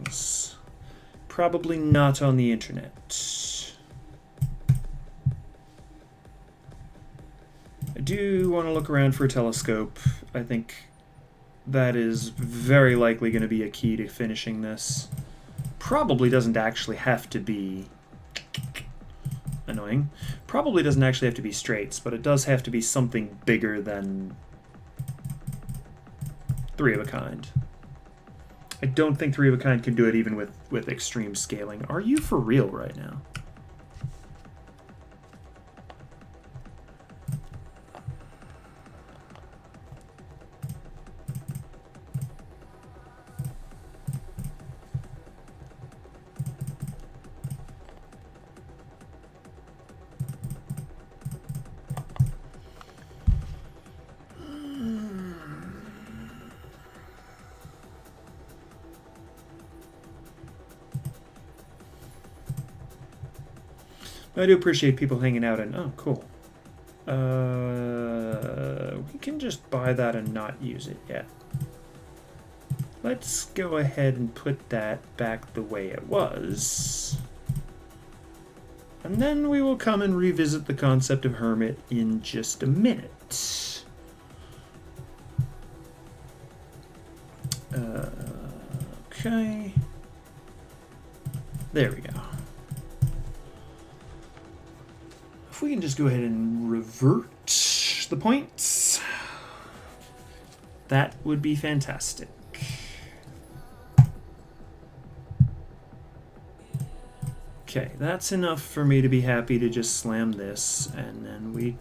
things. Probably not on the internet. I do want to look around for a telescope. I think that is very likely going to be a key to finishing this. Probably doesn't actually have to be annoying. Probably doesn't actually have to be straights, but it does have to be something bigger than 3 of a kind. I don't think 3 of a kind can do it even with extreme scaling. Are you for real right now? I do appreciate people hanging out and... Oh, cool. We can just buy that and not use it yet. Let's go ahead and put that back the way it was. And then we will come and revisit the concept of Hermit in just a minute. Okay. There we go. If we can just go ahead and revert the points, that would be fantastic. Okay, that's enough for me to be happy to just slam this, and then we...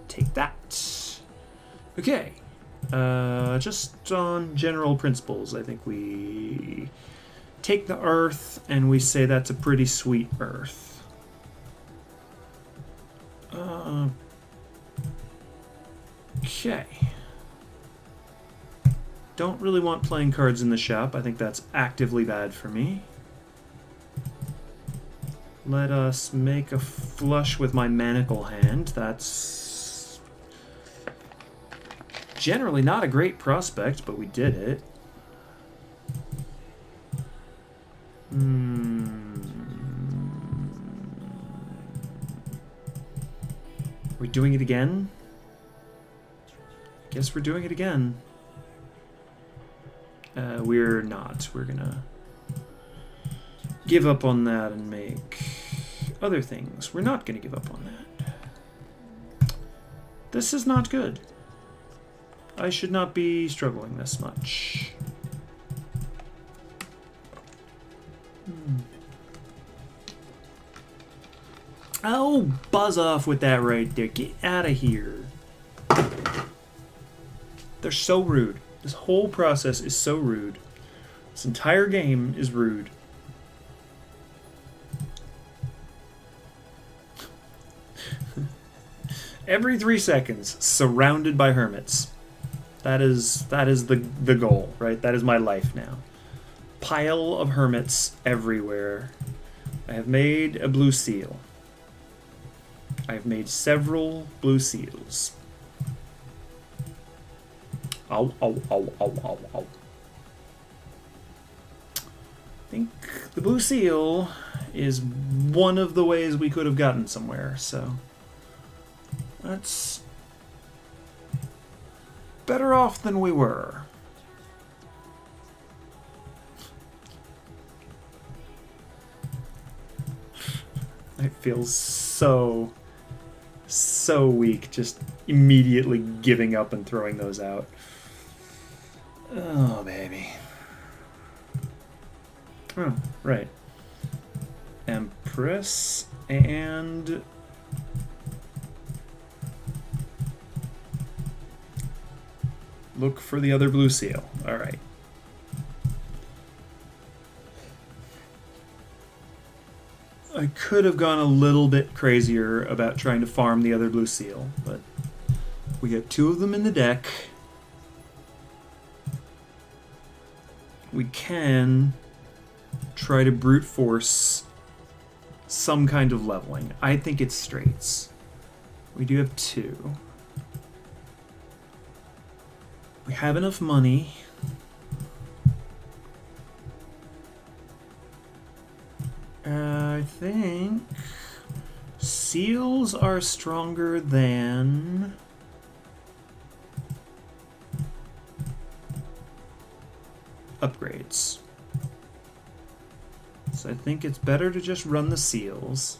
take that. Okay. Just on general principles, I think we take the Earth and we say that's a pretty sweet Earth. Okay. Don't really want playing cards in the shop. I think that's actively bad for me. Let us make a flush with my manacle hand. That's generally not a great prospect, but we did it. We're doing it again? I guess we're doing it again. We're not. We're gonna give up on that and make other things. We're not gonna give up on that. This is not good. I should not be struggling this much. Oh, buzz off with that right there. Get out of here. They're so rude. This whole process is so rude. This entire game is rude. Every 3 seconds, surrounded by hermits. That is the goal, right? That is my life now. Pile of hermits everywhere. I have made a blue seal. I have made several blue seals. Ow, ow, ow, ow, ow, ow. I think the blue seal is one of the ways we could have gotten somewhere, so that's better off than we were. It feels so weak, just immediately giving up and throwing those out. Oh, baby. Oh, right. Empress and... look for the other blue seal. All right. I could have gone a little bit crazier about trying to farm the other blue seal, but we got 2 of them in the deck. We can try to brute force some kind of leveling. I think it's straights. We do have 2. We have enough money. I think seals are stronger than upgrades. So I think it's better to just run the seals.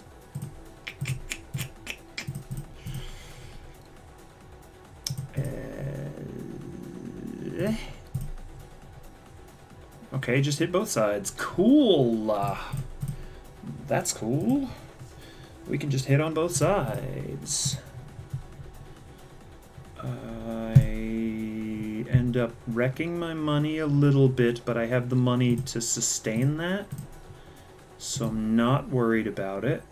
Okay, just hit both sides. Cool. That's cool. We can just hit on both sides. I end up wrecking my money a little bit, but I have the money to sustain that, so I'm not worried about it.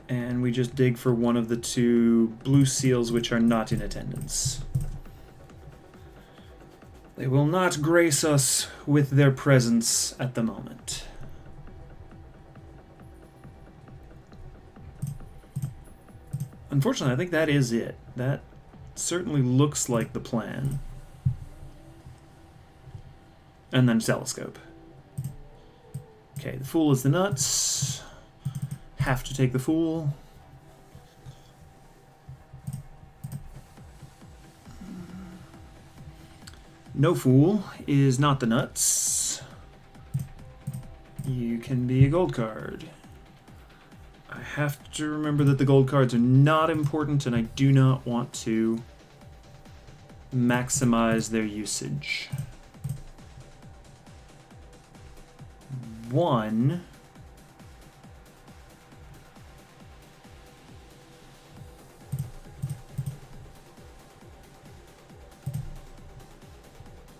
And we just dig for one of the two blue seals which are not in attendance. They will not grace us with their presence at the moment. Unfortunately, I think that is it. That certainly looks like the plan. And then telescope. Okay, the fool is the nuts. Have to take the fool. No fool is not the nuts. You can be a gold card. I have to remember that the gold cards are not important, and I do not want to maximize their usage. 1.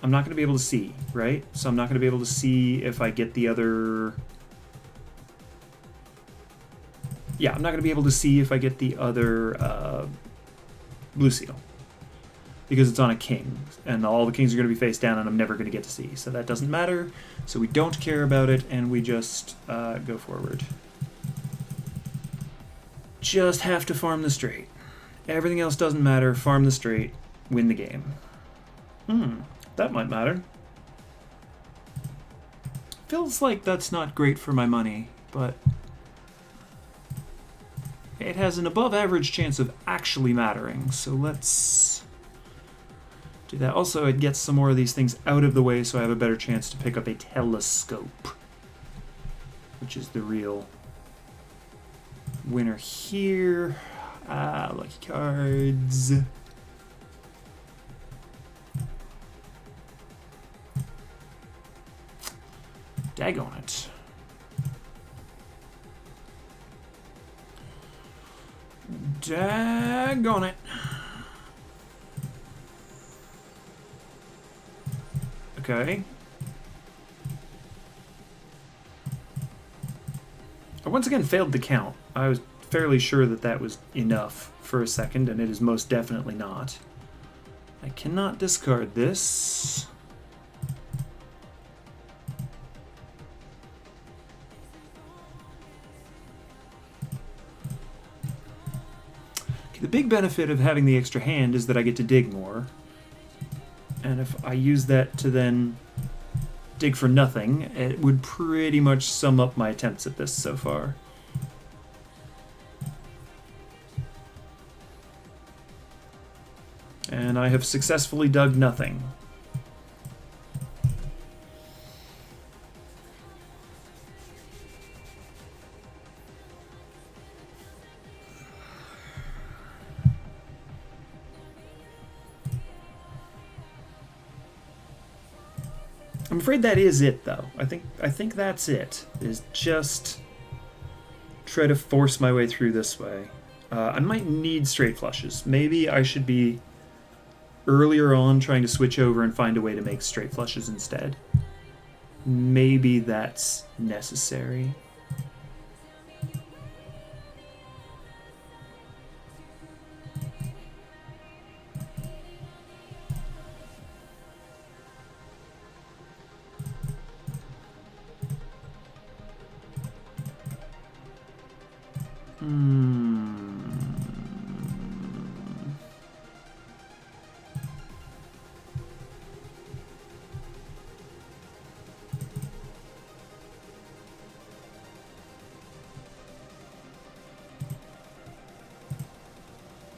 I'm not going to be able to see, right? So I'm not going to be able to see if I get the other... Yeah, I'm not going to be able to see if I get the other blue seal. Because it's on a king, and all the kings are going to be face down, and I'm never going to get to see. So that doesn't matter, so we don't care about it, and we just go forward. Just have to farm the straight. Everything else doesn't matter. Farm the straight, win the game. That might matter. Feels like that's not great for my money, but it has an above average chance of actually mattering, so let's do that. Also, it gets some more of these things out of the way so I have a better chance to pick up a telescope, which is the real winner here. Lucky cards. Daggone it. Daggone it. Okay. I once again failed to count. I was fairly sure that that was enough for a second, and it is most definitely not. I cannot discard this. The big benefit of having the extra hand is that I get to dig more. And if I use that to then dig for nothing, it would pretty much sum up my attempts at this so far. And I have successfully dug nothing. I'm afraid that is it, though. I think that's it. Is just try to force my way through this way. I might need straight flushes. Maybe I should be earlier on trying to switch over and find a way to make straight flushes instead. Maybe that's necessary.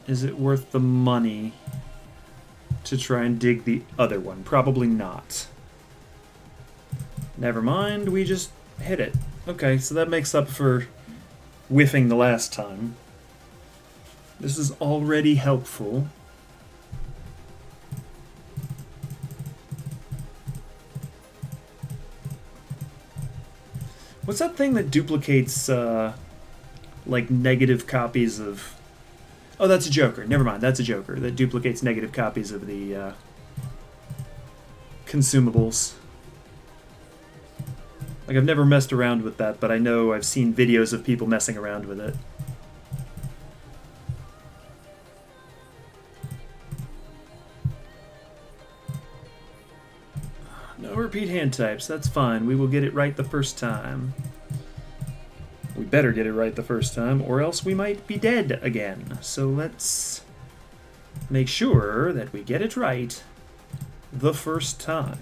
Is it worth the money to try and dig the other one? Probably not. Never mind, we just hit it. Okay, so that makes up for whiffing the last time. This is already helpful. What's that thing that duplicates, like, negative copies of... Oh, that's a Joker. Never mind, that's a Joker that duplicates negative copies of the consumables. Like, I've never messed around with that, but I know I've seen videos of people messing around with it. No repeat hand types, that's fine. We will get it right the first time. We better get it right the first time, or else we might be dead again. So let's make sure that we get it right the first time.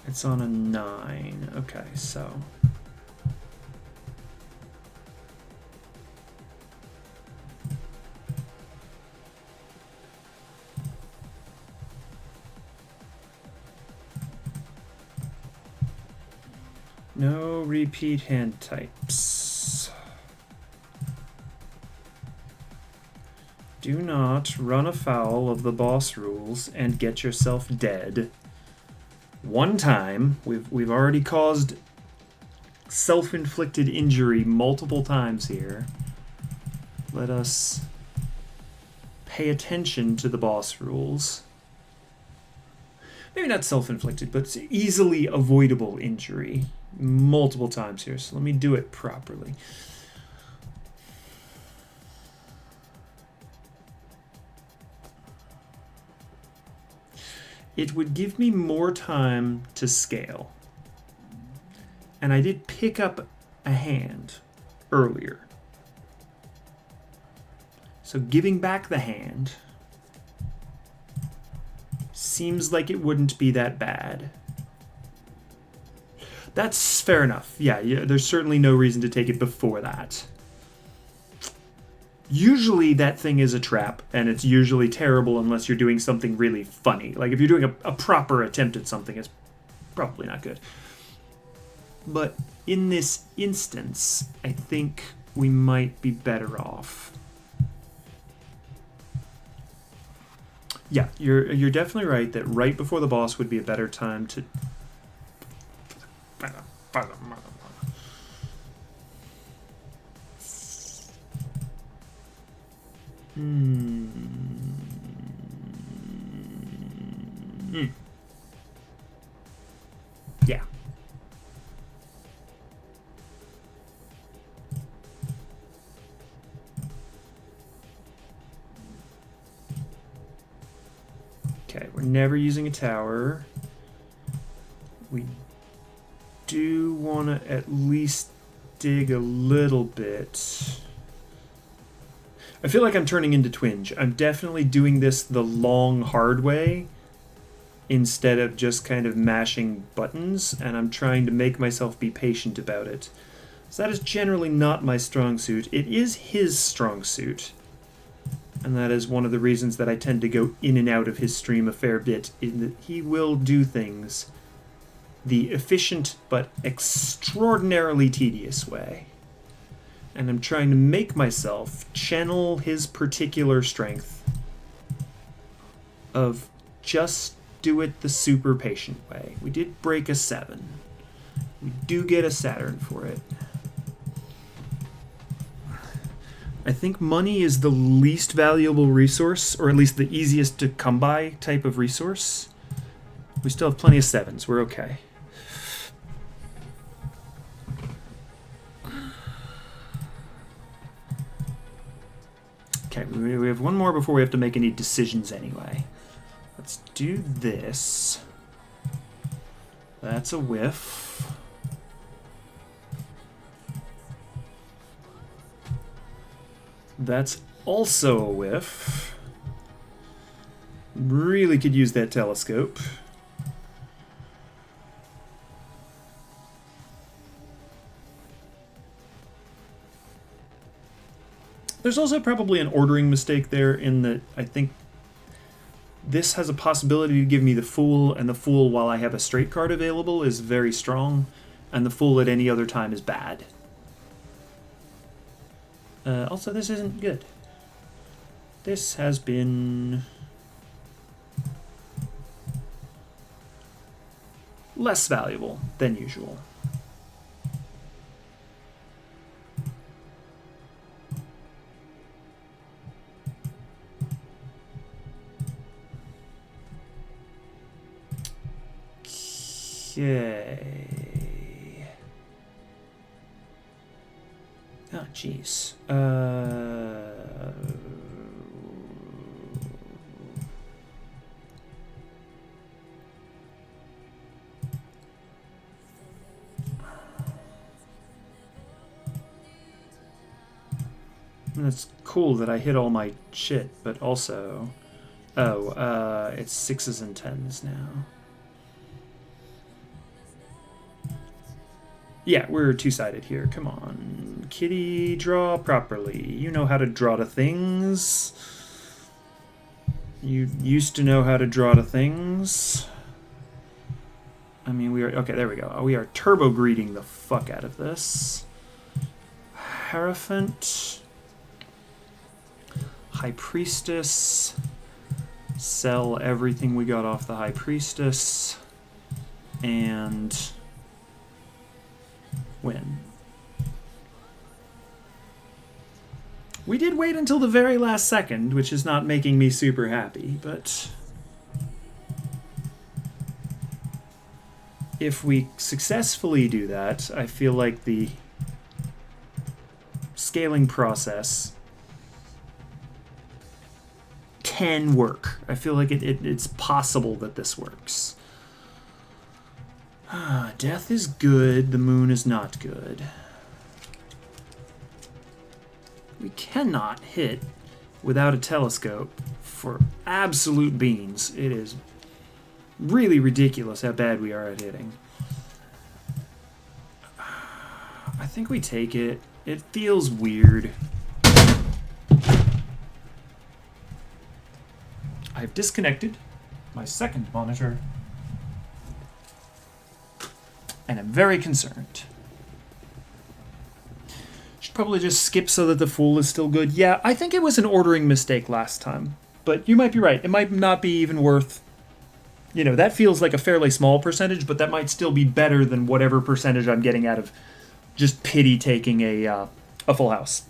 It's on a 9. Okay, so... No repeat hand types. Do not run afoul of the boss rules and get yourself dead. One time, we've already caused self-inflicted injury multiple times here. Let us pay attention to the boss rules. Maybe not self-inflicted, but easily avoidable injury multiple times here. So let me do it properly. It would give me more time to scale. And I did pick up a hand earlier. So giving back the hand seems like it wouldn't be that bad. That's fair enough. Yeah, there's certainly no reason to take it before that. Usually that thing is a trap, and it's usually terrible unless you're doing something really funny. Like, if you're doing a proper attempt at something, it's probably not good. But in this instance, I think we might be better off. Yeah, you're definitely right that right before the boss would be a better time to... Yeah. Okay, we're never using a tower. We do want to at least dig a little bit. I feel like I'm turning into Twinge. I'm definitely doing this the long, hard way instead of just kind of mashing buttons, and I'm trying to make myself be patient about it. So that is generally not my strong suit. It is his strong suit, and that is one of the reasons that I tend to go in and out of his stream a fair bit, in that he will do things the efficient but extraordinarily tedious way. And I'm trying to make myself channel his particular strength of just do it the super patient way. We did break a 7. We do get a Saturn for it. I think money is the least valuable resource, or at least the easiest to come by type of resource. We still have plenty of 7s. We're okay. Okay, we have one more before we have to make any decisions anyway. Let's do this. That's a whiff. That's also a whiff. Really could use that telescope. There's also probably an ordering mistake there in that I think this has a possibility to give me the Fool, and the Fool, while I have a straight card available, is very strong, and the Fool at any other time is bad. Also, this isn't good. This has been less valuable than usual. Okay. Oh, jeez. It's cool that I hit all my shit, but also... Oh, it's 6s and 10s now. Yeah, we're two-sided here. Come on. Kitty, draw properly. You know how to draw to things. You used to know how to draw to things. I mean, we are... Okay, there we go. We are turbo-greeting the fuck out of this. Hierophant. High Priestess. Sell everything we got off the High Priestess. And... win. We did wait until the very last second, which is not making me super happy, but if we successfully do that, I feel like the scaling process can work. I feel like it's possible that this works. Death is good, the moon is not good. We cannot hit without a telescope for absolute beans. It is really ridiculous how bad we are at hitting. I think we take it. It feels weird. I've disconnected my second monitor. And I'm very concerned. Should probably just skip so that the Fool is still good. Yeah, I think it was an ordering mistake last time. But you might be right. It might not be even worth... You know, that feels like a fairly small percentage, but that might still be better than whatever percentage I'm getting out of just pity taking a full house.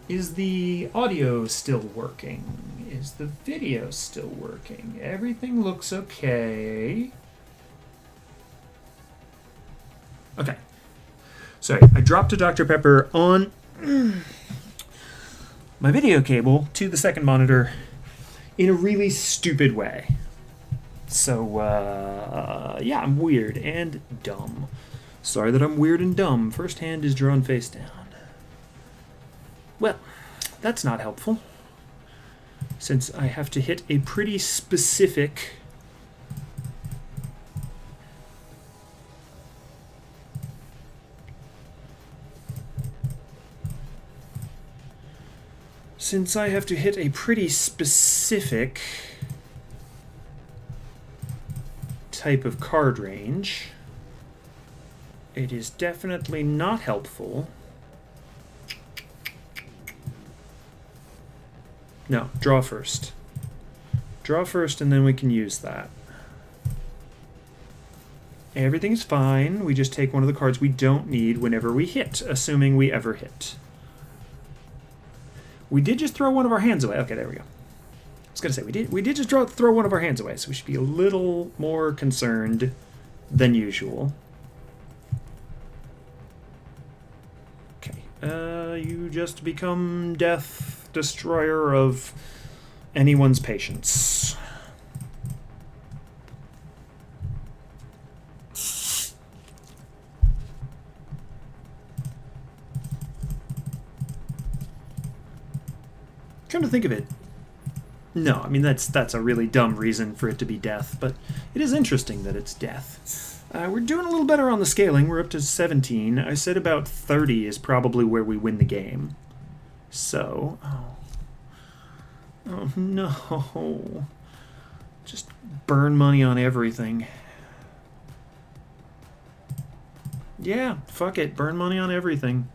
Is the audio still working? Is the video still working? Everything looks okay. Okay. Sorry, I dropped a Dr. Pepper on my video cable to the second monitor in a really stupid way. So, yeah, I'm weird and dumb. Sorry that I'm weird and dumb. First hand is drawn face down. Well, that's not helpful, since I have to hit a pretty specific type of card range. It is definitely not helpful. No, draw first. Draw first and then we can use that. Everything's fine. We just take one of the cards we don't need whenever we hit, assuming we ever hit. We did just throw one of our hands away. Okay, there we go. I was going to say, we did just throw one of our hands away, so we should be a little more concerned than usual. Okay, you just become death. Destroyer of anyone's patience. Trying to think of it. No, I mean that's a really dumb reason for it to be death, but it is interesting that it's death. We're doing a little better on the scaling. We're up to 17. I said about 30 is probably where we win the game. So... Oh no. Just burn money on everything. Yeah, fuck it. Burn money on everything.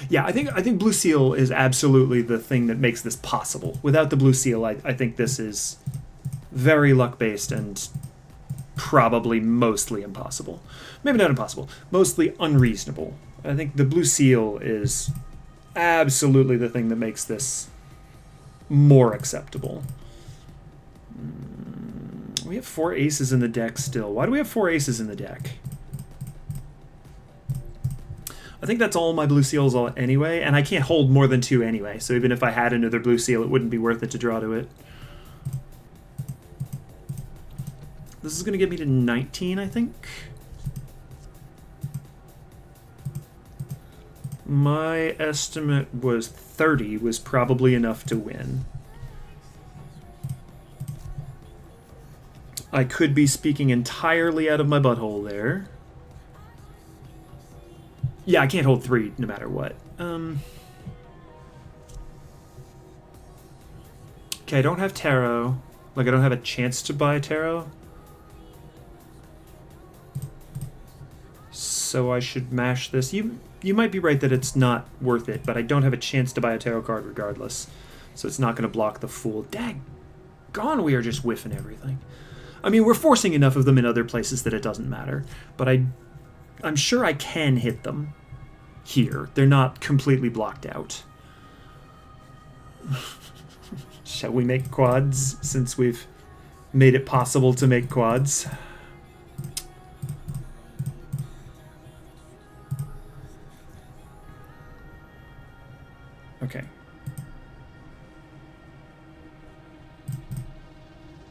Yeah, I think Blue Seal is absolutely the thing that makes this possible. Without the Blue Seal, I think this is very luck-based and probably mostly impossible. Maybe not impossible. Mostly unreasonable. I think the Blue Seal is absolutely the thing that makes this more acceptable. We have 4 aces in the deck still. Why do we have 4 aces in the deck? I think that's all my Blue Seals anyway, and I can't hold more than 2 anyway, so even if I had another Blue Seal, it wouldn't be worth it to draw to it. This is going to get me to 19, I think. My estimate was 30 was probably enough to win. I could be speaking entirely out of my butthole there. Yeah, I can't hold 3 no matter what. Okay, I don't have tarot. Like, I don't have a chance to buy tarot. So I should mash this. You might be right that it's not worth it, but I don't have a chance to buy a tarot card regardless. So it's not going to block the Fool. Daggone, we are just whiffing everything. I mean, we're forcing enough of them in other places that it doesn't matter. But I'm sure I can hit them here. They're not completely blocked out. Shall we make quads since we've made it possible to make quads? Okay.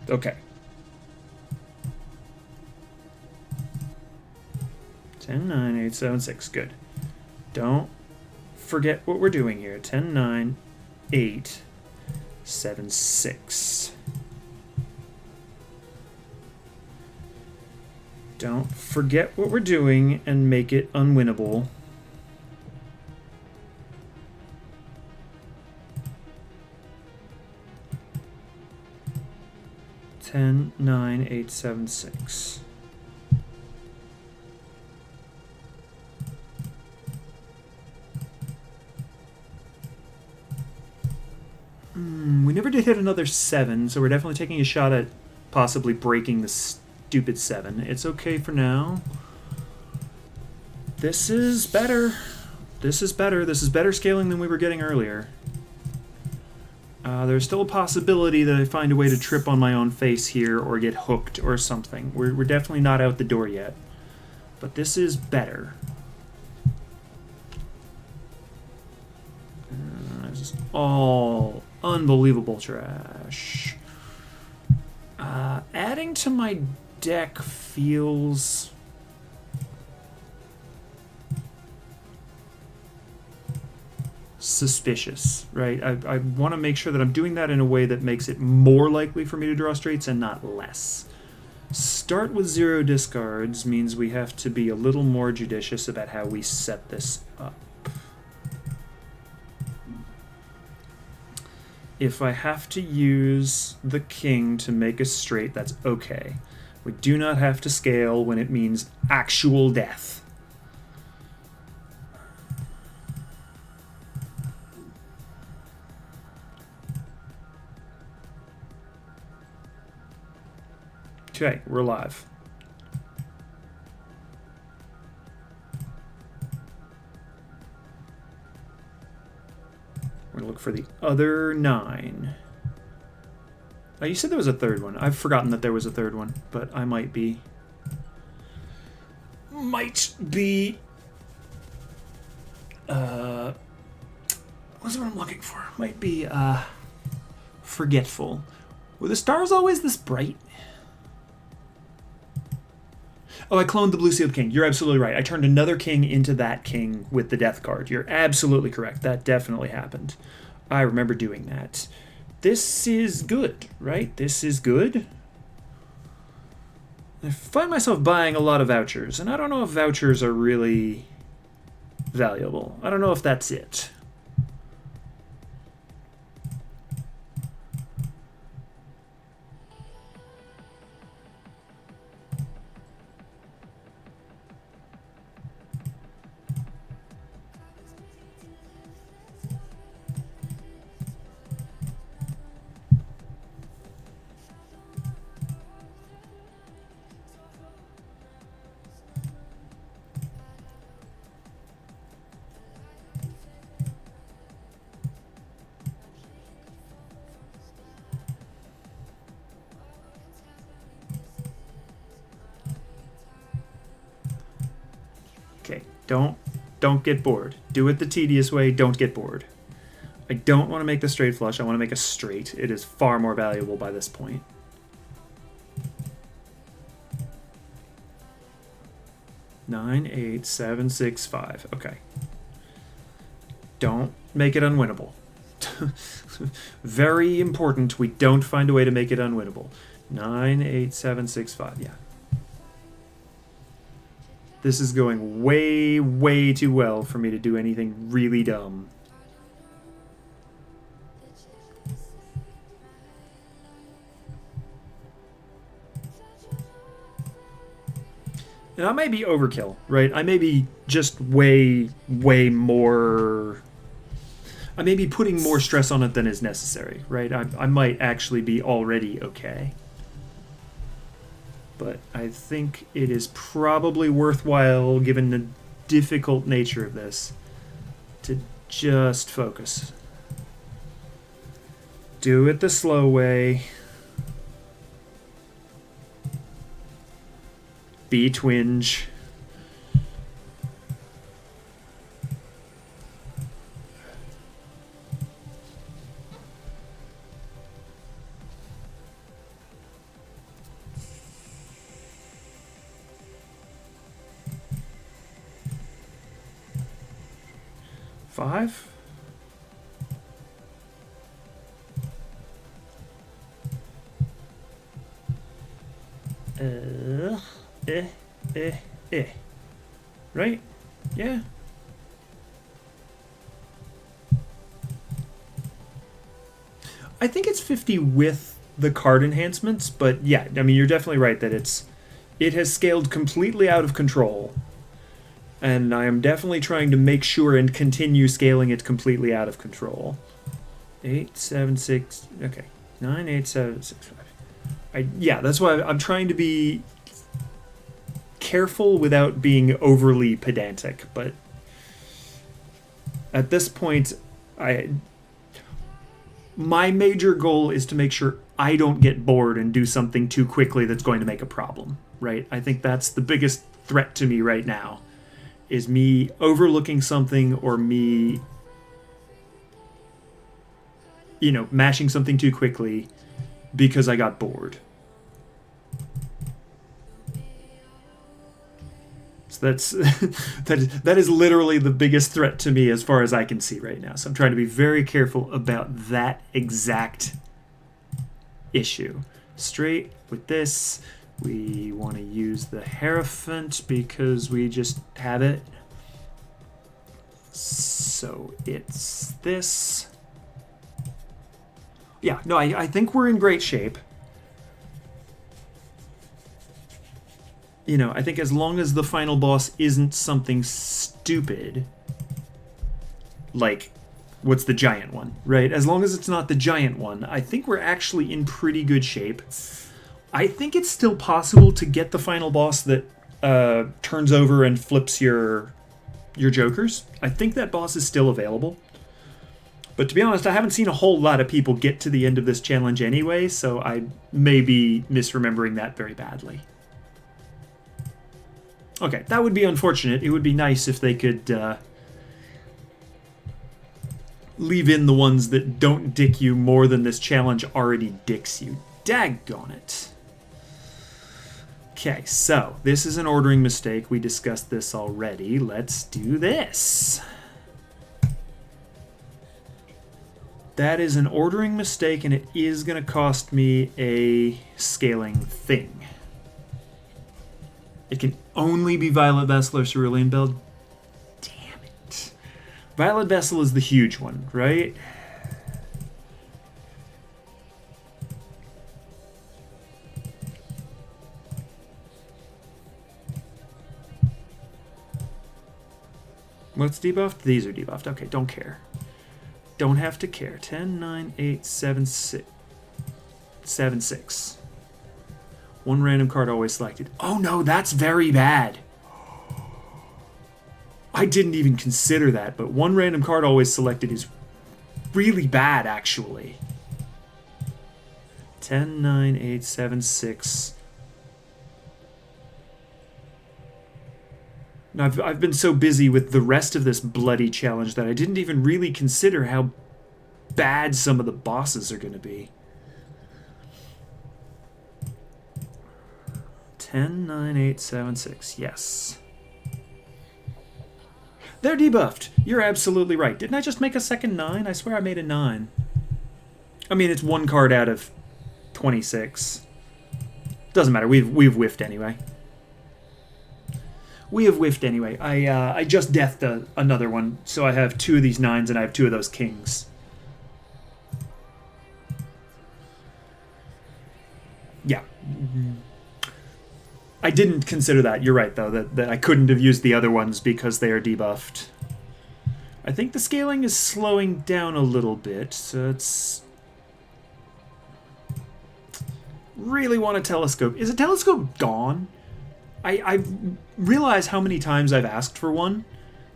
Okay. 10, 9, 8, 7, 6. Good. Don't forget what we're doing here. 10, 9, 8, 7, 6. Don't forget what we're doing and make it unwinnable. 10, 9, 8, 7, 6. We never did hit another 7, so we're definitely taking a shot at possibly breaking the stupid 7. It's okay for now. This is better. This is better. This is better scaling than we were getting earlier. There's still a possibility that I find a way to trip on my own face here or get hooked or something. We're definitely not out the door yet. But this is better. This is all unbelievable trash. Adding to my deck feels... suspicious, right? I want to make sure that I'm doing that in a way that makes it more likely for me to draw straights and not less. Start with 0 discards means we have to be a little more judicious about how we set this up. If I have to use the king to make a straight, that's okay. We do not have to scale when it means actual death. Okay, we're live. We're gonna look for the other 9. Oh, you said there was a third one. I've forgotten that there was a third one, but I might be... what's what I'm looking for? Might be, forgetful. Were the stars always this bright? Oh, I cloned the Blue Sealed King. You're absolutely right. I turned another king into that king with the death card. You're absolutely correct. That definitely happened. I remember doing that. This is good, right? This is good. I find myself buying a lot of vouchers, and I don't know if vouchers are really valuable. I don't know if that's it. Okay, don't get bored. Do it the tedious way, don't get bored. I don't want to make the straight flush, I want to make a straight. It is far more valuable by this point. Nine, 8, 7, 6, 5. Okay. Don't make it unwinnable. Very important, we don't find a way to make it unwinnable. 9, 8, 7, 6, 5. Yeah. This is going way, way too well for me to do anything really dumb. And I may be overkill, right? I may be just way, way more... I may be putting more stress on it than is necessary, right? I might actually be already okay. But I think it is probably worthwhile, given the difficult nature of this, to just focus. Do it the slow way. Be twinge. Five. Right? Yeah. I think it's 50 with the card enhancements, but yeah, I mean, you're definitely right that it has scaled completely out of control. And I am definitely trying to make sure and continue scaling it completely out of control. 8, 7, 6, okay. 9, 8, 7, 6, 5. Yeah, that's why I'm trying to be careful without being overly pedantic, but at this point, my major goal is to make sure I don't get bored and do something too quickly that's going to make a problem, right? I think that's the biggest threat to me right now, is me overlooking something or me, mashing something too quickly because I got bored. So that is literally the biggest threat to me as far as I can see right now. So I'm trying to be very careful about that exact issue. Straight with this. We want to use the Hierophant because we just have it. So it's this. Yeah, no, I think we're in great shape. I think as long as the final boss isn't something stupid, like, what's the giant one, right? As long as it's not the giant one, I think we're actually in pretty good shape. I think it's still possible to get the final boss that turns over and flips your jokers. I think that boss is still available. But to be honest, I haven't seen a whole lot of people get to the end of this challenge anyway, so I may be misremembering that very badly. Okay, that would be unfortunate. It would be nice if they could leave in the ones that don't dick you more than this challenge already dicks you. Daggone it. Okay, so this is an ordering mistake. We discussed this already. Let's do this. That is an ordering mistake, and it is going to cost me a scaling thing. It can only be Violet Vessel or Cerulean build. Damn it. Violet Vessel is the huge one, right? What's debuffed? These are debuffed. Okay, don't care. Don't have to care. 10, 9, 8, 7, 6. 7, 6. One random card always selected. Oh no, that's very bad. I didn't even consider that, but one random card always selected is really bad, actually. 10, 9, 8, 7, 6. I've been so busy with the rest of this bloody challenge that I didn't even really consider how bad some of the bosses are going to be. 10, 9, 8, 7, 6. Yes. They're debuffed. You're absolutely right. Didn't I just make a second 9? I swear I made a 9. I mean, it's one card out of 26. Doesn't matter. We've whiffed anyway. We have whiffed anyway. I just deathed another one, so I have 2 of these 9s and I have 2 of those kings. Yeah. I didn't consider that. You're right, though, that I couldn't have used the other ones because they are debuffed. I think the scaling is slowing down a little bit, so it's... Really want a telescope. Is a telescope gone? I realize how many times I've asked for one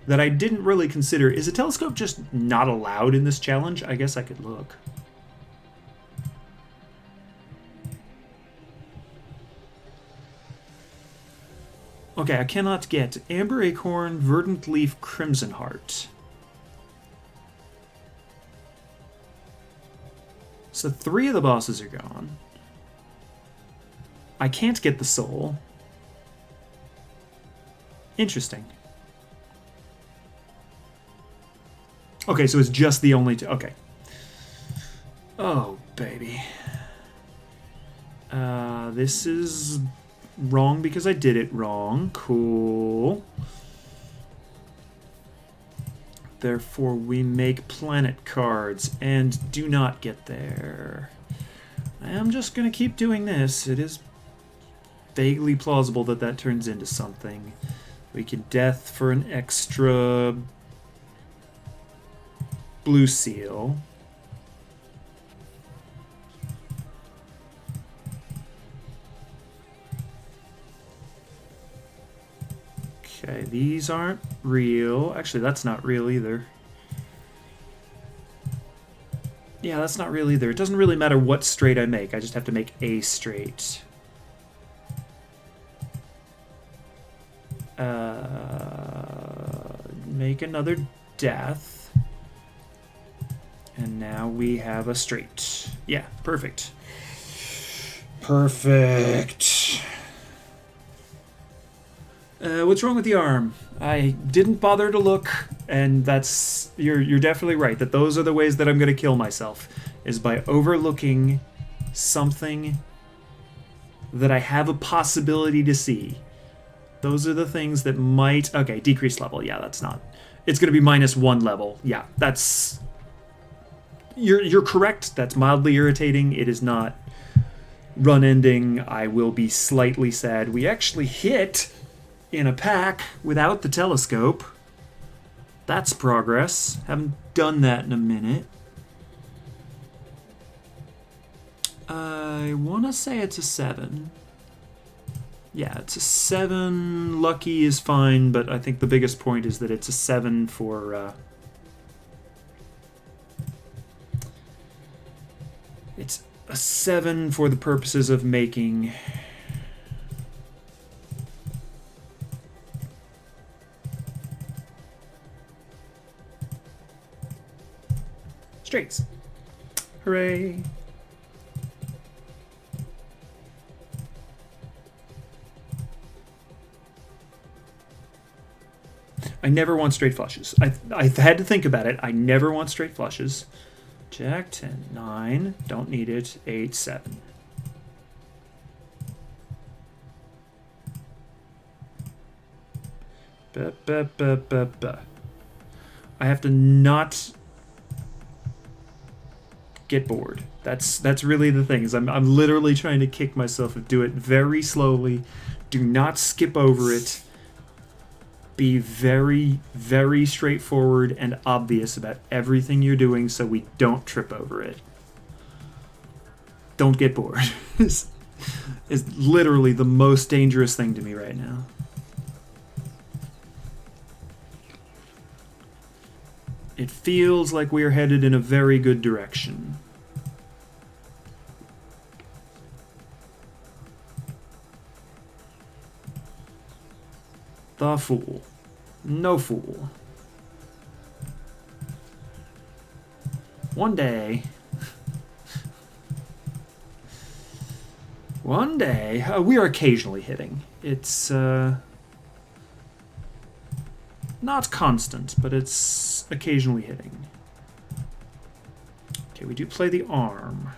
that I didn't really consider. Is a telescope just not allowed in this challenge? I guess I could look. Okay, I cannot get Amber Acorn, Verdant Leaf, Crimson Heart. So 3 of the bosses are gone. I can't get the soul. Interesting. Okay, so it's just the only 2. Okay. Oh, baby. This is wrong because I did it wrong. Cool. Therefore, we make planet cards and do not get there. I am just going to keep doing this. It is vaguely plausible that that turns into something. We can death for an extra blue seal. Okay, these aren't real. Actually, that's not real either. Yeah, that's not real either. It doesn't really matter what straight I make. I just have to make a straight. Make another death. And now we have a straight. Yeah, perfect. Perfect. What's wrong with the arm? I didn't bother to look, and that's... You're definitely right, that those are the ways that I'm going to kill myself, is by overlooking something that I have a possibility to see. Those are the things that might... Okay, decreased level. Yeah, that's not... It's going to be -1 level. Yeah, that's... You're correct. That's mildly irritating. It is not run ending. I will be slightly sad. We actually hit in a pack without the telescope. That's progress. Haven't done that in a minute. I want to say it's a 7. Yeah, it's a 7. Lucky is fine, but I think the biggest point is that it's a 7 for... It's a 7 for the purposes of making... straights. Hooray! I never want straight flushes. I had to think about it. I never want straight flushes. Jack 10, 9, don't need it, 8, 7. I have to not get bored. That's really the thing. Is I'm literally trying to kick myself. Do it very slowly. Do not skip over it. Be very, very straightforward and obvious about everything you're doing so we don't trip over it. Don't get bored. is literally the most dangerous thing to me right now. It feels like we are headed in a very good direction. The fool. No fool. One day, we are occasionally hitting. It's not constant, but it's occasionally hitting. Okay, we do play the arm.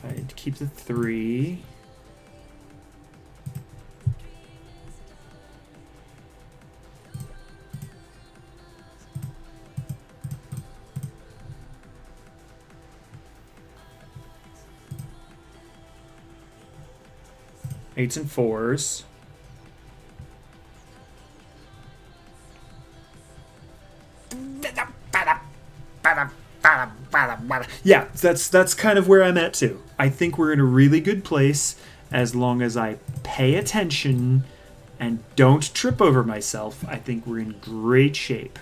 I'd keep the 3. Eights and 4s. Yeah, that's kind of where I'm at too. I think we're in a really good place as long as I pay attention and don't trip over myself. I think we're in great shape.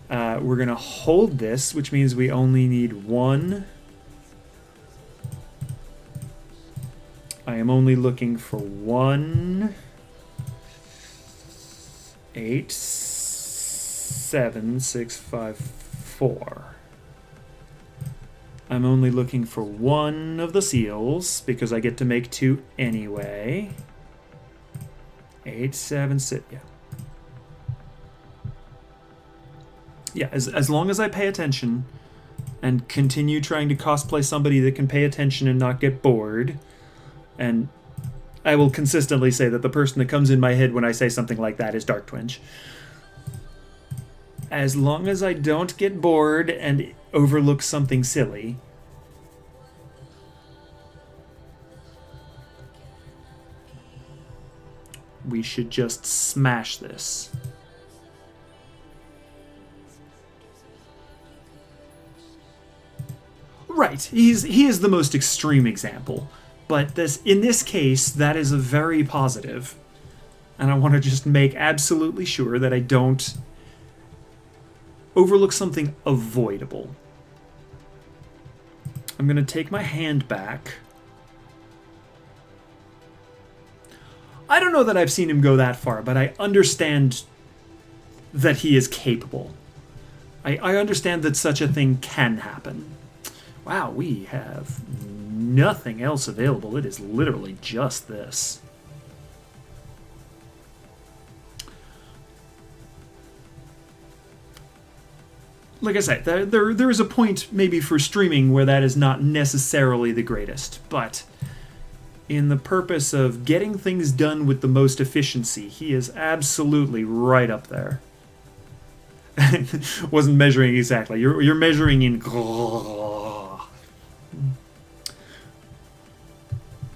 We're gonna hold this, which means we only need 1. I am only looking for 1, 8, 7, 6, 5, 4. I'm only looking for 1 of the seals because I get to make 2 anyway. 8, 7, 6. Yeah. Yeah, as long as I pay attention and continue trying to cosplay somebody that can pay attention and not get bored. And I will consistently say that the person that comes in my head when I say something like that is Dark Twinge. As long as I don't get bored and overlook something silly, we should just smash this. Right, he is the most extreme example. But in this case, that is a very positive. And I want to just make absolutely sure that I don't overlook something avoidable. I'm going to take my hand back. I don't know that I've seen him go that far, but I understand that he is capable. I understand that such a thing can happen. Wow, we have nothing else available. It is literally just this. Like I said, there is a point maybe for streaming where that is not necessarily the greatest, but in the purpose of getting things done with the most efficiency, he is absolutely right up there. Wasn't measuring exactly. You're measuring in...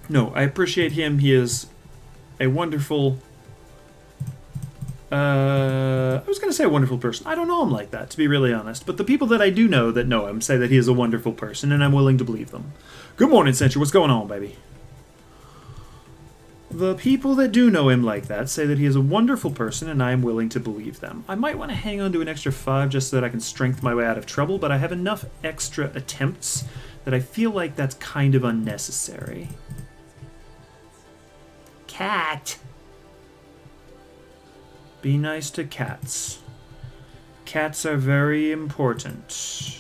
No, I appreciate him. He is a wonderful... I was going to say a wonderful person. I don't know him like that, to be really honest. But the people that I do know that know him say that he is a wonderful person, and I'm willing to believe them. Good morning, Century. What's going on, baby? The people that do know him like that say that he is a wonderful person, and I am willing to believe them. I might want to hang on to an extra 5 just so that I can strengthen my way out of trouble, but I have enough extra attempts that I feel like that's kind of unnecessary. Cat. Be nice to cats. Cats are very important.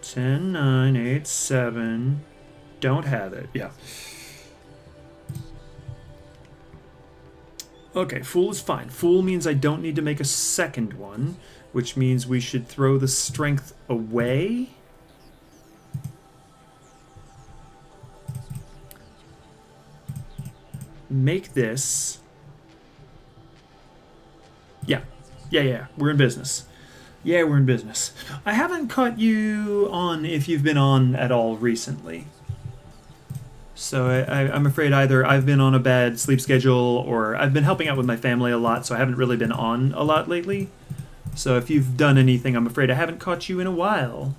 10, 9, 8, 7. Don't have it. Yeah. Okay, Fool is fine. Fool means I don't need to make a second one, which means we should throw the strength away. make this... Yeah. Yeah. We're in business. Yeah, we're in business. I haven't caught you on if you've been on at all recently. So I'm afraid either I've been on a bad sleep schedule or I've been helping out with my family a lot, so I haven't really been on a lot lately. So if you've done anything, I'm afraid I haven't caught you in a while.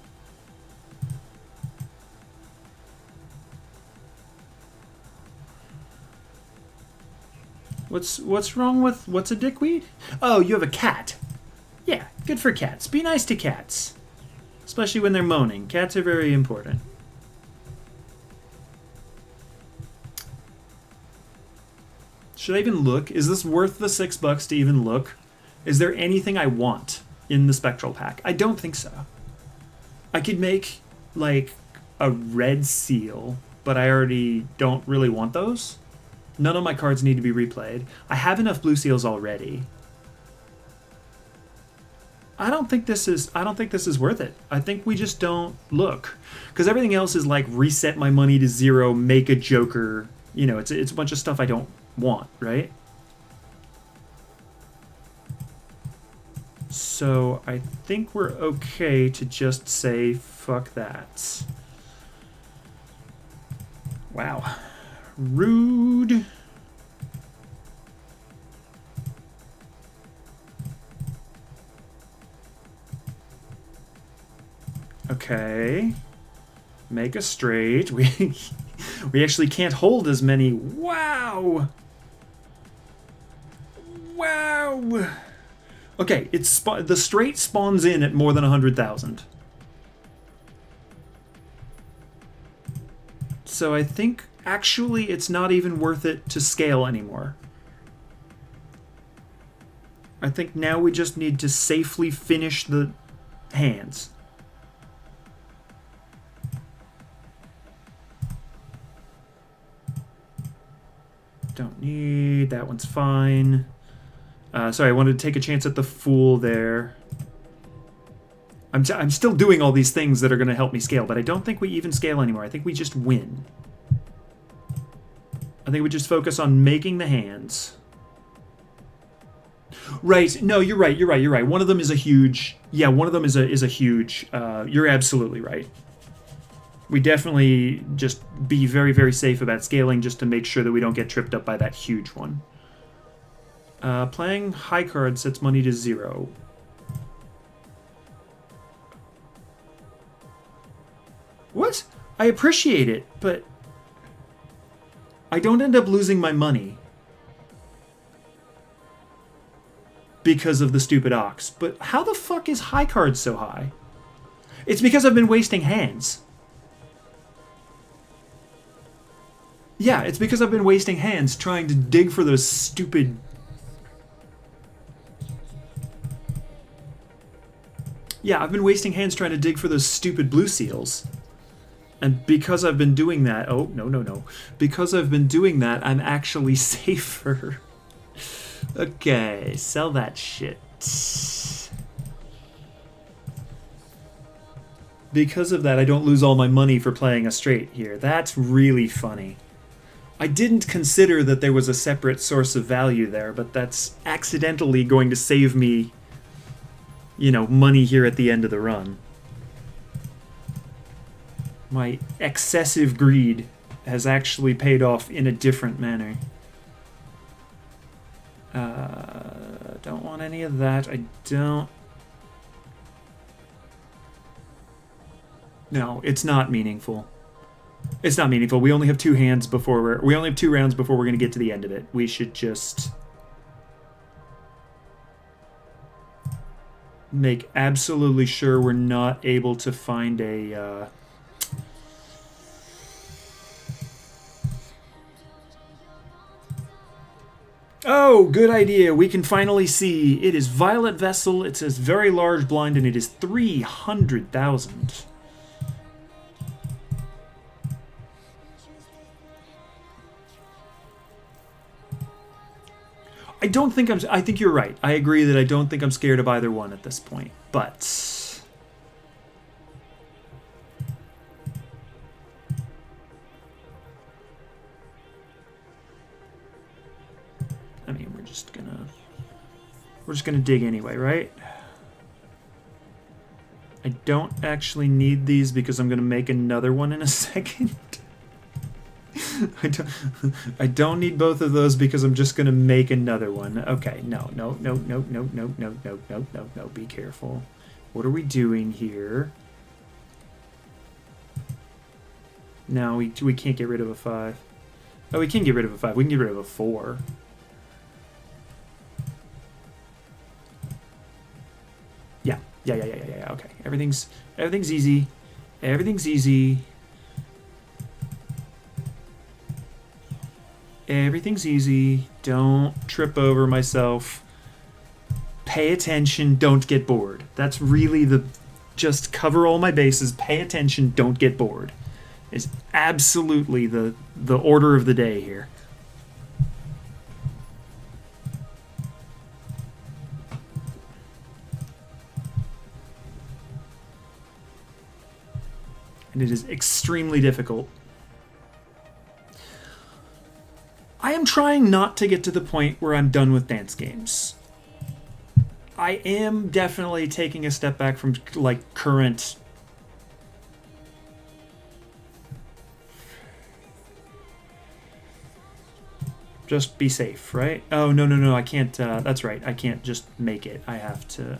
What's wrong with... What's a dickweed? Oh, you have a cat. Yeah, good for cats. Be nice to cats. Especially when they're moaning. Cats are very important. Should I even look? Is this worth the $6 to even look? Is there anything I want in the Spectral Pack? I don't think so. I could make, like, a red seal, but I already don't really want those. None of my cards need to be replayed. I have enough blue seals already. I don't think this is worth it. I think we just don't look. Because everything else is like reset my money to 0, make a Joker. You know, it's a bunch of stuff I don't want, right? So I think we're okay to just say fuck that. Wow. Rude. Okay. Make a straight. We actually can't hold as many. Wow. Wow. Okay, the straight spawns in at more than 100,000. So I think actually it's not even worth it to scale anymore. I think now we just need to safely finish the hands. Don't need, that one's fine. Sorry, I wanted to take a chance at the Fool there. I'm still doing all these things that are going to help me scale, but I don't think we even scale anymore. I think we just win. I think we just focus on making the hands. Right, no, you're right. One of them is a huge... Yeah, one of them is a huge... you're absolutely right. We definitely just be very, very safe about scaling just to make sure that we don't get tripped up by that huge one. Playing high card sets money to 0. What? I appreciate it, but I don't end up losing my money because of the stupid ox. But how the fuck is high card so high? It's because I've been wasting hands. Yeah, it's because I've been wasting hands trying to dig for those stupid... Yeah, I've been wasting hands trying to dig for those stupid blue seals. And because I've been doing that... Oh, no. Because I've been doing that, I'm actually safer. Okay, sell that shit. Because of that, I don't lose all my money for playing a straight here. That's really funny. I didn't consider that there was a separate source of value there, but that's accidentally going to save me, you know, money here at the end of the run. My excessive greed has actually paid off in a different manner. Don't want any of that. I don't... No, it's not meaningful. It's not meaningful. We only have 2 hands before we only have 2 rounds before we're going to get to the end of it. We should just make absolutely sure we're not able to find a Oh, good idea. We can finally see. It is Violet Vessel. It says very large blind and it is 300,000. I think you're right. I agree that I don't think I'm scared of either one at this point. But just gonna dig anyway, right? I don't actually need these because I'm gonna make another one in a second. I don't need both of those because I'm just gonna make another one. Okay, no. Be careful. What are we doing here? No, we can't get rid of a 5. Oh, we can get rid of a 5. We can get rid of a 4. Yeah. Okay, everything's easy. Everything's easy. Everything's easy. Don't trip over myself. Pay attention. Don't get bored. That's really just cover all my bases. Pay attention. Don't get bored. Is absolutely the order of the day here. And it is extremely difficult. I am trying not to get to the point where I'm done with dance games. I am definitely taking a step back from like current just be safe, right? Oh, no, I can't, that's right, I can't just make it. I have to,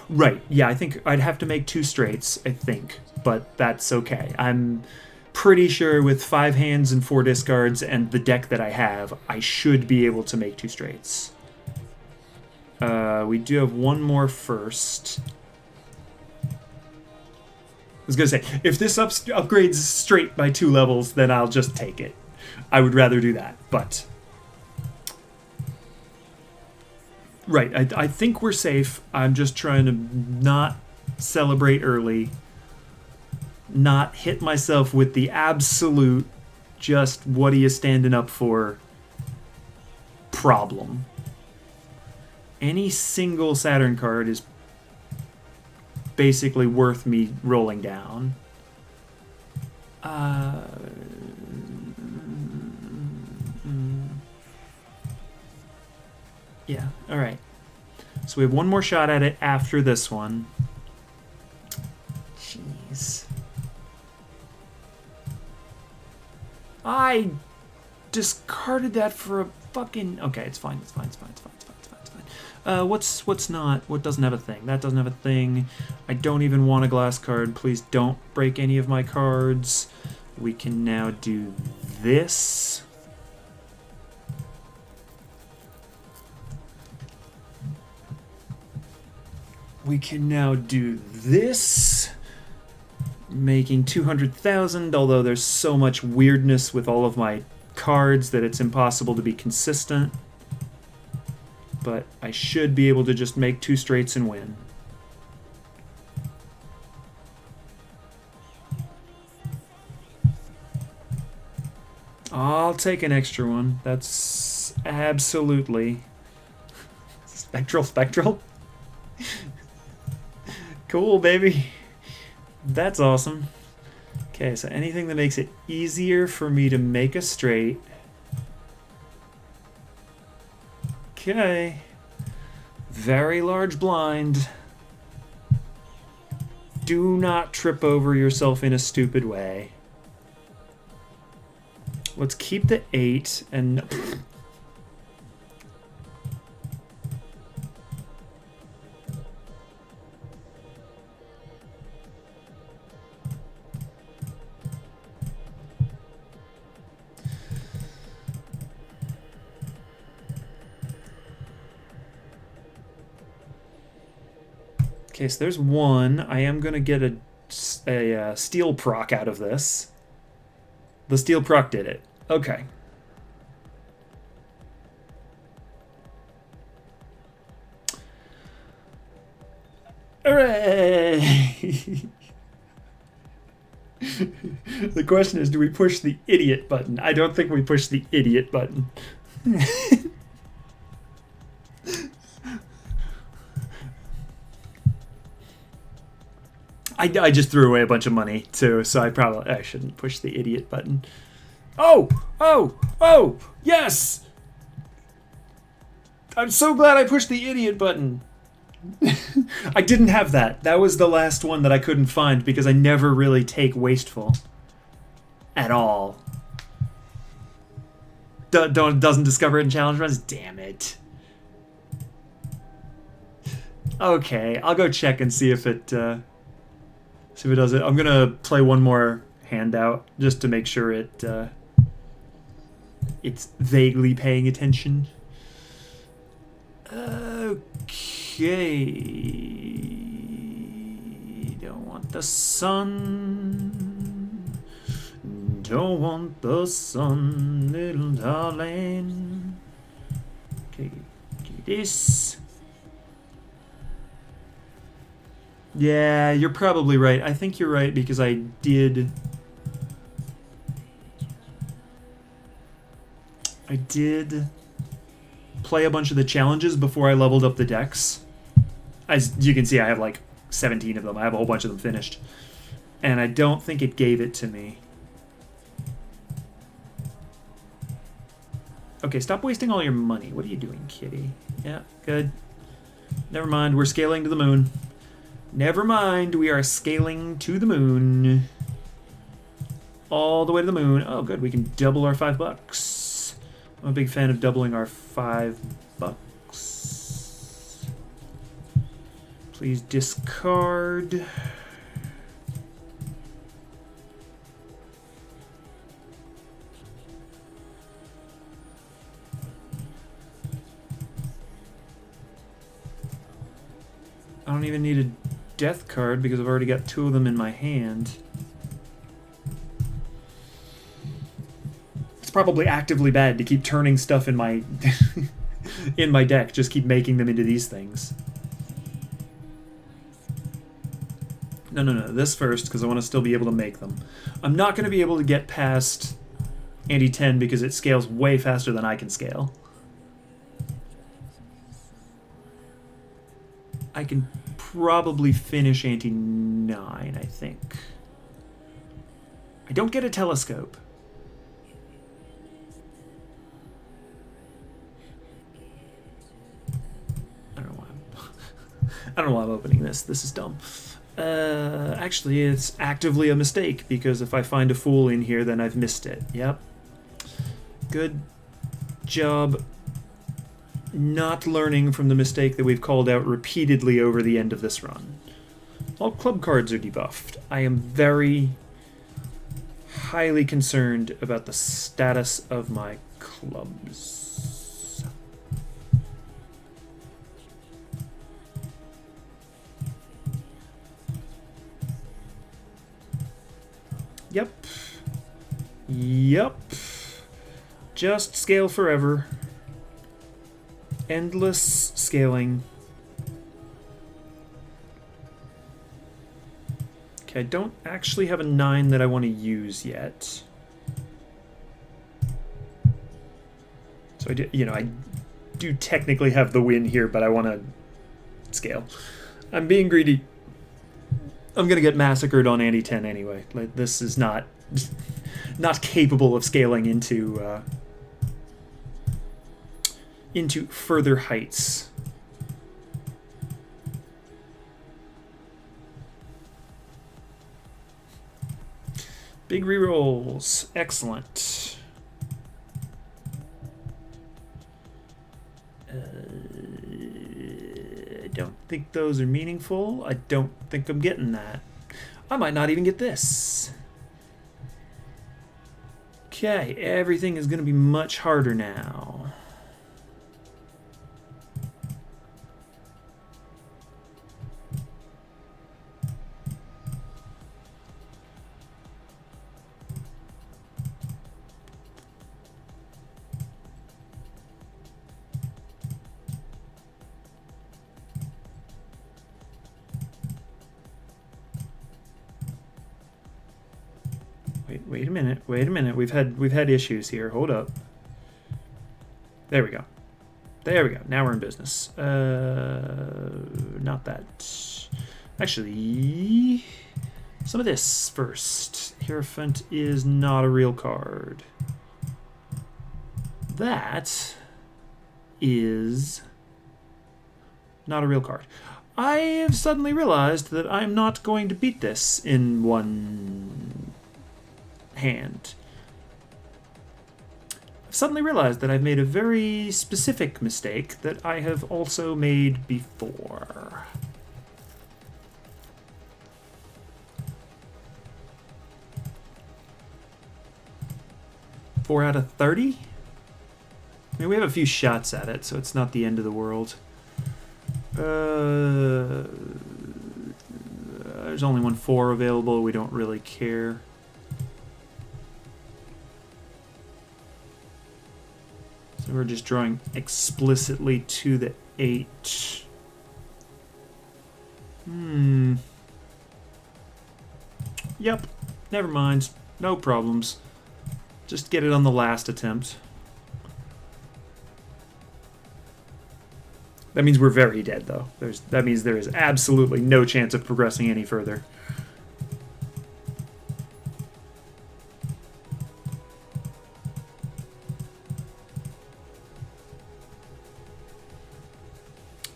Right, yeah, I think I'd have to make 2 straights, I think, but that's okay. I'm pretty sure with 5 hands and 4 discards and the deck that I have, I should be able to make 2 straights. We do have one more first. I was gonna say, if this upgrades straight by 2 levels, then I'll just take it. I would rather do that, but... Right, I think we're safe. I'm just trying to not celebrate early. Not hit myself with the absolute, just what are you standing up for problem. Any single Saturn card is basically worth me rolling down. Yeah, alright. So we have one more shot at it after this one. Jeez. I discarded that for a fucking... Okay, it's fine. What's not? What doesn't have a thing? That doesn't have a thing. I don't even want a glass card. Please don't break any of my cards. We can now do this. We can now do this, making 200,000, although there's so much weirdness with all of my cards that it's impossible to be consistent. But I should be able to just make 2 straights and win. I'll take an extra one. That's absolutely... Spectral? Cool, baby. That's awesome. Okay, so anything that makes it easier for me to make a straight. Okay. Very large blind. Do not trip over yourself in a stupid way. Let's keep the 8 and... Okay, so there's one. I am going to get a steel proc out of this. The steel proc did it. Okay. Hooray! The question is, do we push the idiot button? I don't think we push the idiot button. I just threw away a bunch of money too, so I shouldn't push the idiot button. Oh! Oh! Oh! Yes! I'm so glad I pushed the idiot button. I didn't have that. That was the last one that I couldn't find because I never really take wasteful. At all. Doesn't discover it in challenge runs? Damn it. Okay, I'll go check and see if it does it. I'm gonna play one more handout just to make sure it's vaguely paying attention. Okay. Don't want the sun. Don't want the sun, little darling. Okay, this. Yeah, you're probably right. I think you're right because I did play a bunch of the challenges before I leveled up the decks. As you can see, I have like 17 of them. I have a whole bunch of them finished. And I don't think it gave it to me. Okay, stop wasting all your money. What are you doing, kitty? Yeah, good. Never mind, we're scaling to the moon. Never mind, we are scaling to the moon. All the way to the moon. Oh, good, we can double our $5. I'm a big fan of doubling our $5. Please discard. I don't even need a death card because I've already got 2 of them in my hand. It's probably actively bad to keep turning stuff in my in my deck. Just keep making them into these things. No, this first because I want to still be able to make them. I'm not going to be able to get past Ante 10 because it scales way faster than I can scale. I can probably finish Ante 9, I think. I don't get a telescope. I don't know why I'm opening this. This is dumb. Actually, it's actively a mistake because if I find a fool in here, then I've missed it. Yep. Good job not learning from the mistake that we've called out repeatedly over the end of this run. All club cards are debuffed. I am very highly concerned about the status of my clubs. Yep. Just scale forever. Endless scaling. Okay, I don't actually have a 9 that I want to use yet. So I do technically have the win here, but I want to scale. I'm being greedy. I'm gonna get massacred on Ante 10 anyway. Like, this is not capable of scaling into further heights. Big rerolls. Excellent. I don't think those are meaningful. I don't think I'm getting that. I might not even get this. Okay, everything is going to be much harder now. Wait a minute. We've had issues here. Hold up. There we go. Now we're in business. Not that. Actually, Some of this first. Hierophant is not a real card. That is not a real card. I have suddenly realized that I'm not going to beat this in one hand. I've suddenly realized that I've made a very specific mistake that I have also made before. Four out of 30? I mean, we have a few shots at it, so it's not the end of the world. There's only one 4 available. We don't really care. So we're just drawing explicitly to the 8. Yep. Never mind. No problems. Just get it on the last attempt. That means we're very dead, though. That means there is absolutely no chance of progressing any further.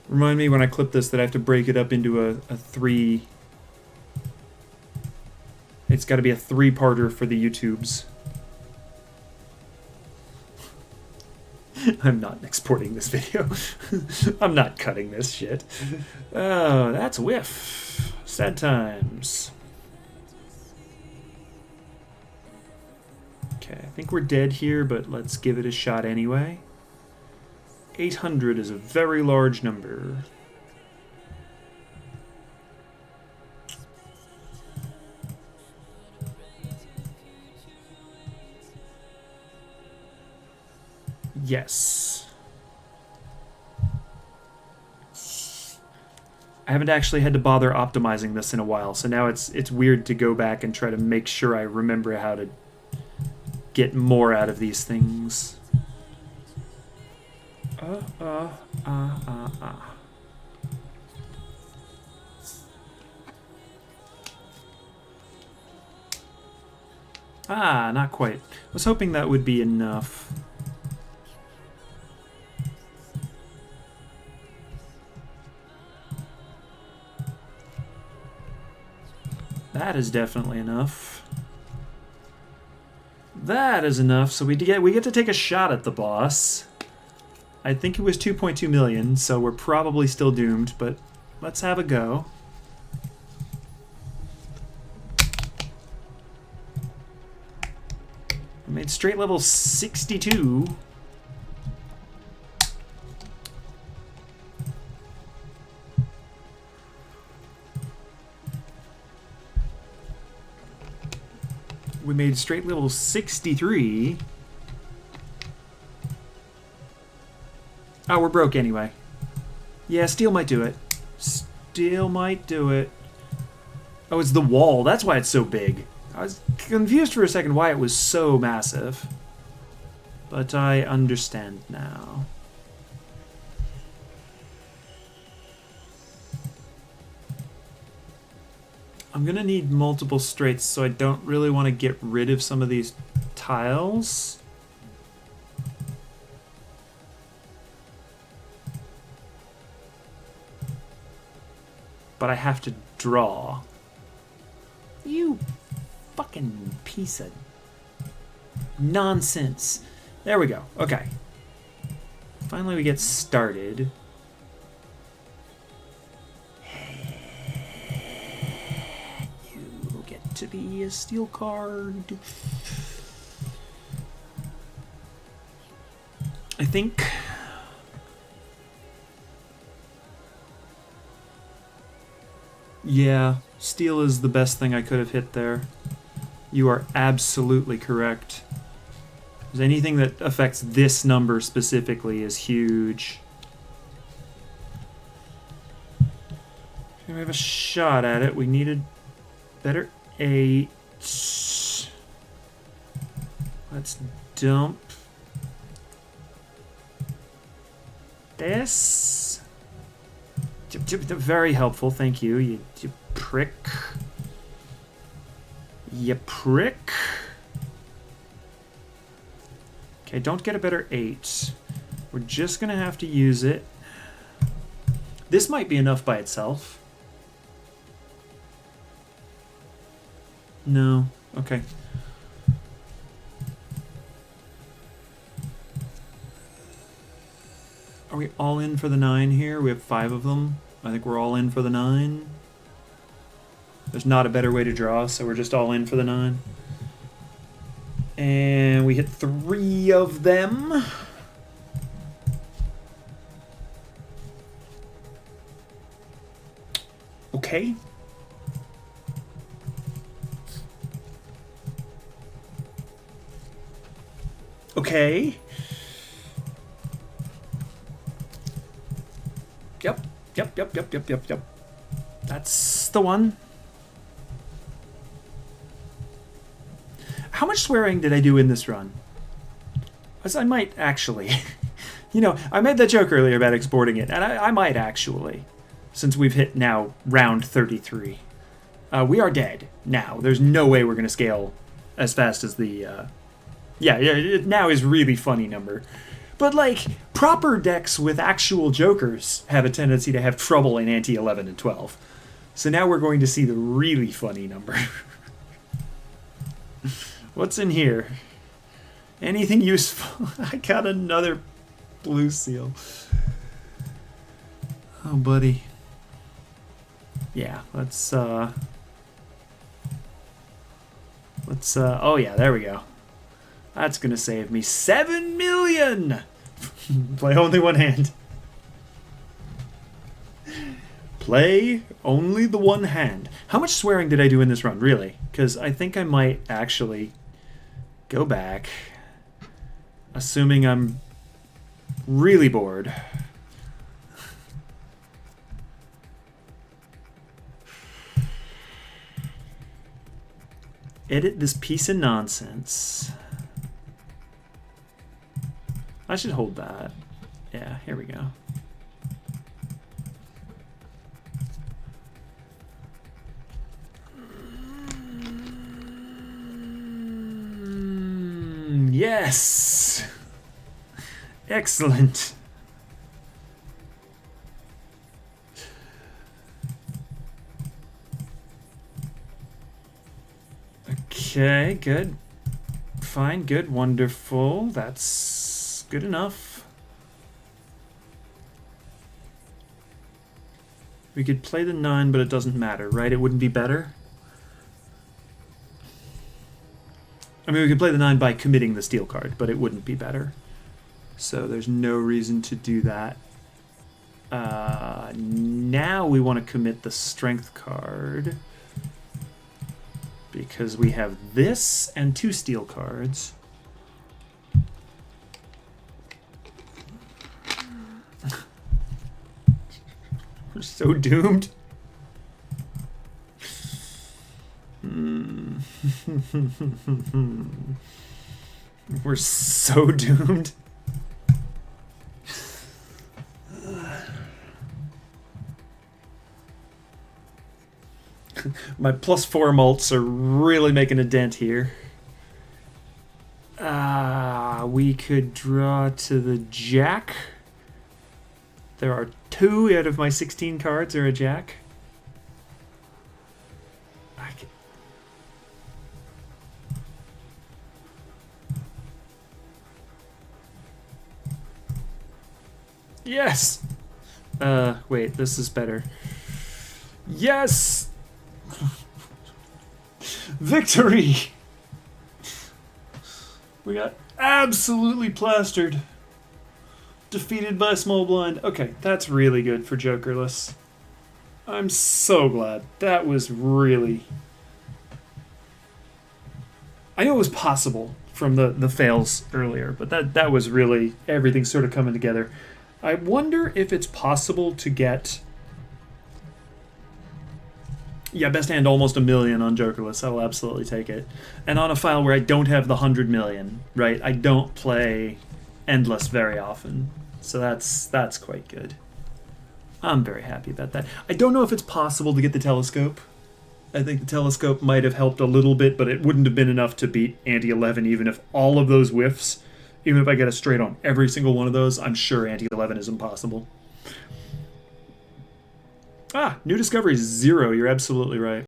Remind me when I clip this that I have to break it up into a 3. It's got to be a 3-parter for the YouTubes. I'm not exporting this video. I'm not cutting this shit. Oh, that's whiff. Sad times. Okay, I think we're dead here, but let's give it a shot anyway. 800 is a very large number. Yes. I haven't actually had to bother optimizing this in a while, so now it's weird to go back and try to make sure I remember how to get more out of these things. Ah, not quite. I was hoping that would be enough. That is definitely enough. That is enough, so we get to take a shot at the boss. I think it was 2.2 million, so we're probably still doomed, but let's have a go. I made straight level 62. We made straight level 63. Oh, we're broke anyway. Yeah, steel might do it. Steel might do it. Oh, it's the wall. That's why it's so big. I was confused for a second why it was so massive. But I understand now. I'm gonna need multiple straights, so I don't really want to get rid of some of these tiles. But I have to draw. You fucking piece of nonsense. There we go. Okay. Finally we get started. You get to be a steel card. I think... Yeah, steel is the best thing I could have hit there. You are absolutely correct. Because anything that affects this number specifically is huge. We have a shot at it. We needed better 8. Let's dump this. Very helpful, thank you, you prick. You prick. Okay, don't get a better 8. We're just going to have to use it. This might be enough by itself. No. Okay. Are we all in for the 9 here? We have 5 of them. I think we're all in for the 9. There's not a better way to draw, so we're just all in for the 9. And we hit 3 of them. Okay. Okay. Yep. That's the one. How much swearing did I do in this run? As I might actually. You know, I made that joke earlier about exporting it, and I might actually, since we've hit now round 33. We are dead now. There's no way we're going to scale as fast as the... Yeah, it now is really funny number. But, like, proper decks with actual jokers have a tendency to have trouble in Ante 11 and 12. So now we're going to see the really funny number. What's in here? Anything useful? I got another blue seal. Oh, buddy. Yeah, let's, oh yeah, there we go. That's gonna save me 7 million! Play only one hand. Play only the one hand. How much swearing did I do in this run, really? Because I think I might actually go back, assuming I'm really bored. Edit this piece of nonsense. I should hold that. Yeah, here we go. Yes! Excellent. Okay, good. Fine, good, wonderful. That's good enough. We could play the 9, but it doesn't matter, right? It wouldn't be better? I mean, we could play the 9 by committing the steel card, but it wouldn't be better. So there's no reason to do that. Now we want to commit the strength card, because we have this and 2 steel cards. We're so doomed. We're so doomed. My +4 malts are really making a dent here. We could draw to the jack. There are 2 out of my 16 cards are a jack. Yes! Wait, this is better. Yes! Victory! We got absolutely plastered. Defeated by small blind. Okay, that's really good for Jokerless. I'm so glad. That was really... I know it was possible from the fails earlier, but that was really everything sort of coming together. I wonder if it's possible to get... Yeah, best hand almost 1 million on Jokerless. I will absolutely take it. And on a file where I don't have the 100 million, right? I don't play Endless very often. So that's quite good. I'm very happy about that. I don't know if it's possible to get the telescope I think the telescope might have helped a little bit, but it wouldn't have been enough to beat Ante 11, even if all of those whiffs, even if I get a straight on every single one of those, I'm sure Ante 11 is impossible. New discovery 0, you're absolutely right.